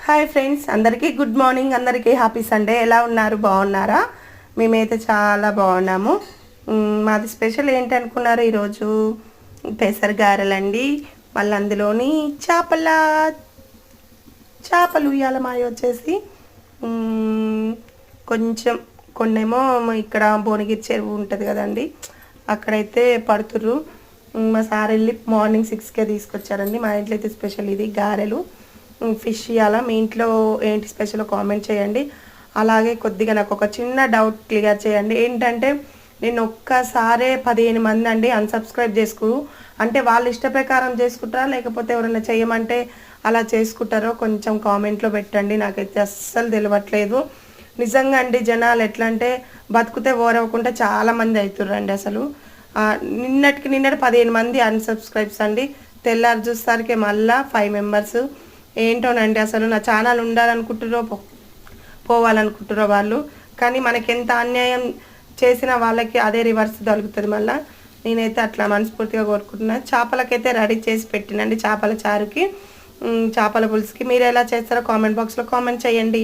Hi friends, అందరికీ good morning. అందరికీ happy Sunday. ఎలా ఉన్నారు? బాగున్నారా? మేమైతే చాలా బాగున్నాము. మాది స్పెషల్ ఏంటి అనుకున్నారు? ఈరోజు పెసర గారెలండి. మళ్ళీ అందులోని చేపలు ఇవాళ మాయ వచ్చేసి కొంచెం కొన్నేమో ఇక్కడ భువనగిరి చెరువు ఉంటుంది కదండి, అక్కడైతే పడుతుర్రు. మా సార్ వెళ్ళి మార్నింగ్ 6కే తీసుకొచ్చారండి. మా ఇంట్లో అయితే స్పెషల్ ఇది గారెలు, ఫిష్. ఇవాళ మీ ఇంట్లో ఏంటి స్పెషల్ కామెంట్ చేయండి. అలాగే కొద్దిగా నాకు ఒక చిన్న డౌట్ క్లియర్ చేయండి. ఏంటంటే నేను ఒక్కసారే 15 మంది అండి అన్సబ్స్క్రైబ్ చేసుకురు. అంటే వాళ్ళు ఇష్ట ప్రకారం చేసుకుంటారా లేకపోతే ఎవరైనా చేయమంటే అలా చేసుకుంటారో కొంచెం కామెంట్లో పెట్టండి. నాకైతే అస్సలు తెలియట్లేదు. నిజంగా అండి, జనాలు ఎట్లా అంటే బతుకుతే ఓరవకుండా చాలామంది అవుతుర్రండి. అసలు నిన్నటికి 15 మంది అన్సబ్స్క్రైబ్స్ అండి. తెల్లారి చూసేసరికి మళ్ళీ 5 మెంబర్స్. ఏంటోనండి, అసలు నా ఛానల్ ఉండాలనుకుంటురో పోవాలనుకుంటురో వాళ్ళు. కానీ మనకి ఎంత అన్యాయం చేసిన వాళ్ళకి అదే రివర్స్ దొరుకుతుంది. మళ్ళీ నేనైతే అట్లా మనస్ఫూర్తిగా కోరుకుంటున్నాను. చేపలకైతే రెడీ చేసి పెట్టినండి, చేపల చారుకి, చేపల పులుసుకి. మీరు ఎలా చేస్తారో కామెంట్ బాక్స్లో కామెంట్ చేయండి.